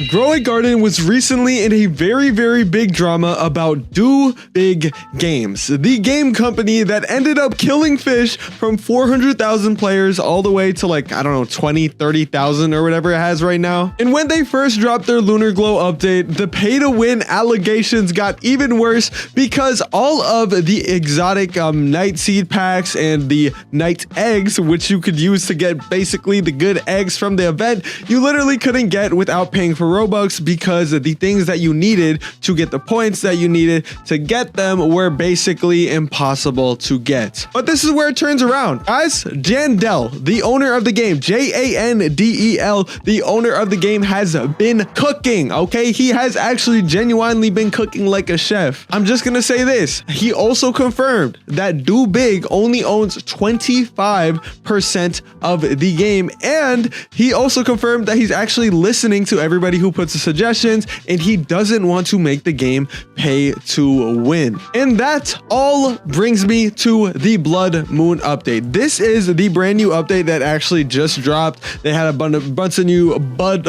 Grow a Garden was recently in a very big drama about Do Big Games, the game company that ended up killing fish from 400,000 players all the way to like, I don't know, 20, 30,000 or whatever it has right now. And when they first dropped their Lunar Glow update, the pay to win allegations got even worse because all of the exotic night seed packs and the night eggs, which you could use to get basically the good eggs from the event, you literally couldn't get without paying for Robux because the things that you needed to get the points that you needed to get them were basically impossible to get. But this is where it turns around. Guys, Jandel, the owner of the game, Jandel, the owner of the game, has been cooking, okay? He has actually genuinely been cooking like a chef. I'm just gonna say this. He also confirmed that Do Big only owns 25% of the game, and he also confirmed that he's actually listening to everybody who puts the suggestions, and he doesn't want to make the game pay to win. And that all brings me to the Blood Moon update. This is the brand new update that actually just dropped. They had a bunch of new Blood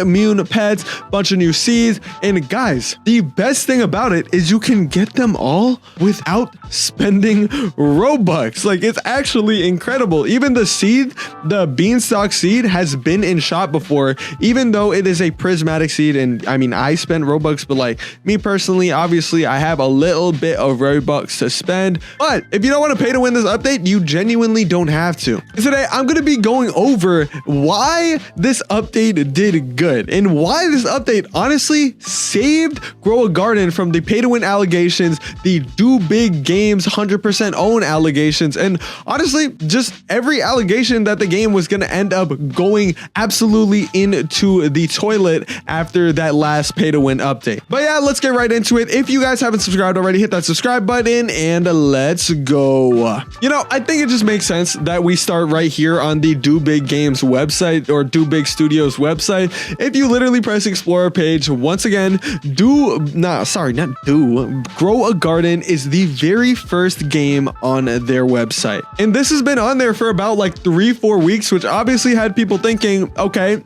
Moon pets, bunch of new seeds, and guys, the best thing about it is you can get them all without spending Robux. Like, it's actually incredible. Even the seed, the beanstalk seed, has been in shop before, even though it is a prismatic seed. And I mean, I spent Robux, but like me personally, obviously I have a little bit of Robux to spend. But if you don't want to pay to win this update, you genuinely don't have to. Today I'm going to be going over why this update did good and why this update honestly saved Grow a Garden from the pay to win allegations, the Do Big Games 100% own allegations, and honestly just every allegation that the game was going to end up going absolutely into the toilet after that last pay to win update. But yeah, let's get right into it. If you guys haven't subscribed already, hit that subscribe button and let's go. You know, I think it just makes sense that we start right here on the Do Big Games website or Do Big Studios website. If you literally press Explorer page, once again, Grow a Garden is the very first game on their website. And this has been on there for about like 3-4 weeks, which obviously had people thinking, okay,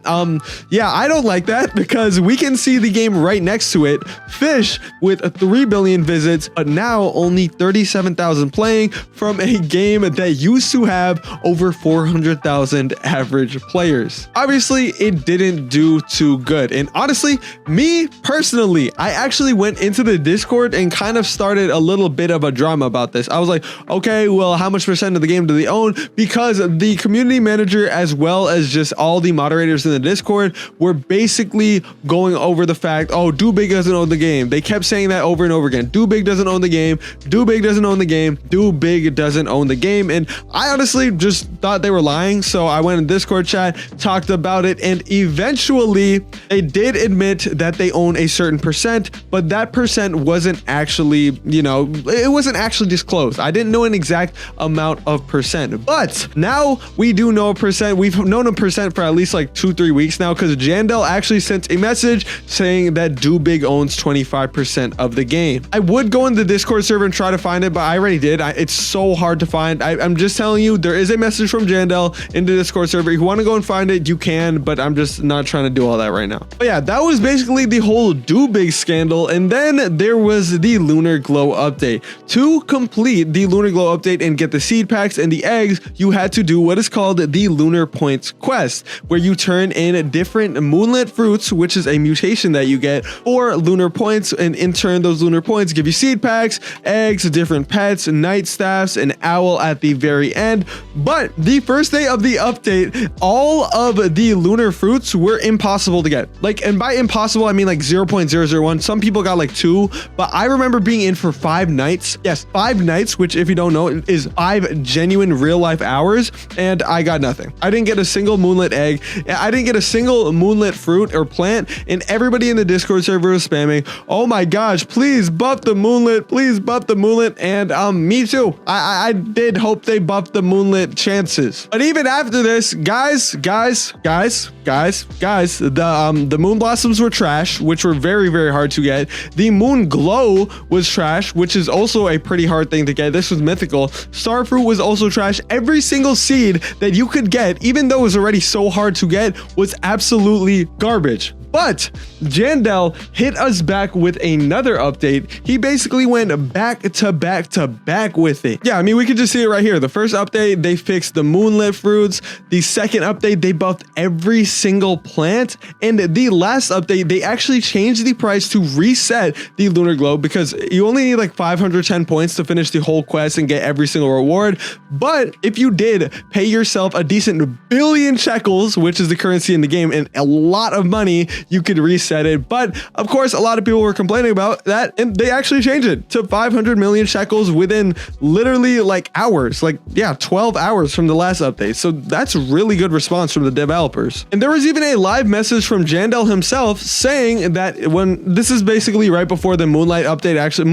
yeah, I don't like that because we can see the game right next to it, fish with 3 billion visits, but now only 37,000 playing from a game that used to have over 400,000 average players. Obviously, it didn't do too good. And honestly, me personally, I actually went into the Discord and kind of started a little bit of a drama about this. I was like, okay, well, how much percent of the game do they own? Because the community manager, as well as just all the moderators in the Discord, were basically going over the fact, oh, Do Big doesn't own the game. They kept saying that over and over again. Do Big doesn't own the game. Do Big doesn't own the game. Do Big doesn't own the game. And I honestly just thought they were lying. So I went in Discord chat, talked about it, and eventually they did admit that they own a certain percent, but that percent wasn't actually, you know, it wasn't actually disclosed. I didn't know an exact amount of percent, but now we do know a percent. We've known a percent for at least like 2-3 weeks now because Jandel actually sent a message saying that Do Big owns 25% of the game. I would go in the Discord server and try to find it, but I already did. It's so hard to find. I'm just telling you, there is a message from Jandel in the Discord server. If you want to go and find it, you can, but I'm just not trying to do all that right now. But yeah, that was basically the whole Do Big scandal. And then there was the Lunar Glow update. To complete the Lunar Glow update and get the seed packs and the eggs, you had to do what is called the Lunar Points quest, where you turn in different moonlit fruits, which is a mutation that you get, for lunar points, and in turn those lunar points give you seed packs, eggs, different pets, night staffs, an owl at the very end. But the first day of the update, all of the lunar fruits were impossible to get. Like, and by impossible I mean like 0.001. Some people got like 2, but I remember being in for 5 nights. Yes, 5 nights, which if you don't know is 5 genuine real life hours, and I got nothing. I didn't get a single moonlit egg. I didn't get a single moonlit fruit or plant, and everybody in the Discord server was spamming, oh my gosh, please buff the moonlit, please buff the moonlit. And me too. I did hope they buffed the moonlit chances. But even after this, guys, the moon blossoms were trash, which were very hard to get. The moon glow was trash, which is also a pretty hard thing to get. This was mythical. Starfruit was also trash. Every single seed that you could get, even though it was already so hard to get, was absolutely garbage. But Jandel hit us back with another update. He basically went back to back with it. Yeah, I mean, we could just see it right here. The first update, they fixed the moonlit fruits. The second update, they buffed every single plant. And the last update, they actually changed the price to reset the lunar globe, because you only need like 510 points to finish the whole quest and get every single reward. But if you did pay yourself a decent billion shekels, which is the currency in the game, and a lot of money, you could reset it. But of course, a lot of people were complaining about that, and they actually changed it to 500 million shekels within literally like hours, like, yeah, 12 hours from the last update. So that's really good response from the developers. And there was even a live message from Jandel himself saying that when this is basically right before the moonlight update, actually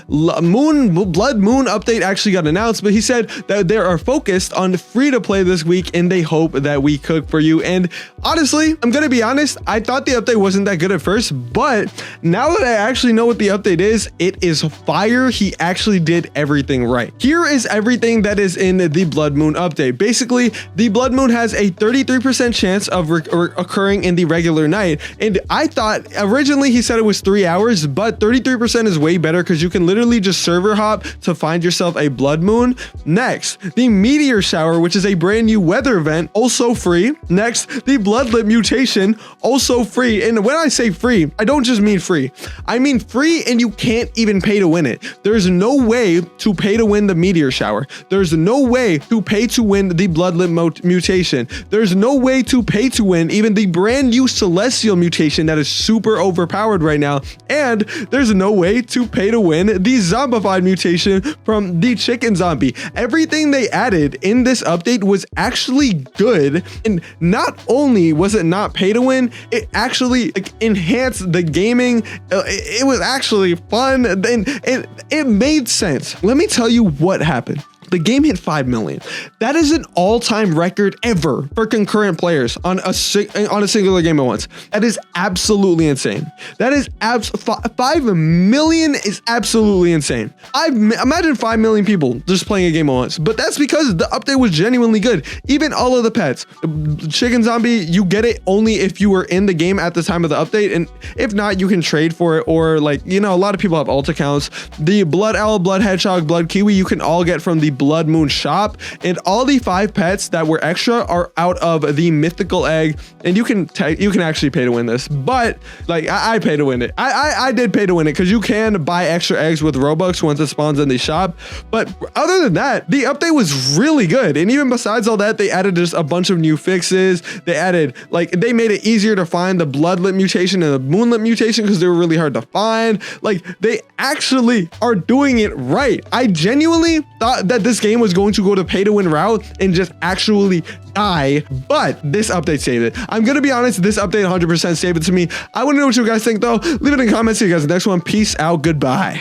blood moon update actually got announced, but he said that they are focused on free to play this week, and they hope that we cook for you. And honestly, I'm gonna be honest, I thought the update wasn't that good at first, but now that I actually know what the update is, it is fire. He actually did everything right. Here is everything that is in the blood moon update. Basically, the blood moon has a 33% chance of occurring in the regular night, and I thought originally he said it was 3 hours, but 33% is way better because you can literally just server hop to find yourself a blood moon. Next, the meteor shower, which is a brand new weather event, also free. Next, the bloodlet mutation, also free. And when I say free, I don't just mean free, I mean free, and you can't even pay to win it. There's no way to pay to win the meteor shower. There's no way to pay to win the bloodlet mutation. There's no way to pay to win even the brand new celestial mutation that is super overpowered right now. And there's no way to pay to win the zombified mutation from the chicken zombie. Everything they added in this update was actually good, and not only was it not pay to win, it actually like enhanced the gaming. It was actually fun, and it made sense. Let me tell you what happened. The game hit 5 million. That is an all-time record ever for concurrent players on a singular game at once. That is absolutely insane. That is 5 million is absolutely insane. Imagine 5 million people just playing a game at once. But that's because the update was genuinely good. Even all of the pets. Chicken zombie, you get it only if you were in the game at the time of the update, and if not, you can trade for it, or like, you know, a lot of people have alt accounts. The blood owl, blood hedgehog, blood kiwi, you can all get from the blood moon shop, and all the 5 pets that were extra are out of the mythical egg, and you can actually pay to win this, but like I pay to win it. I did pay to win it because you can buy extra eggs with Robux once it spawns in the shop. But other than that, the update was really good, and even besides all that, they added just a bunch of new fixes. They added, like, they made it easier to find the bloodlet mutation and the moonlit mutation because they were really hard to find. Like, they actually are doing it right. I genuinely thought that this game was going to go to pay to win route and just actually die, but this update saved it. I'm gonna be honest, this update 100% saved it to me. I want to know what you guys think though. Leave it in the comments. See you guys in the next one. Peace out. Goodbye.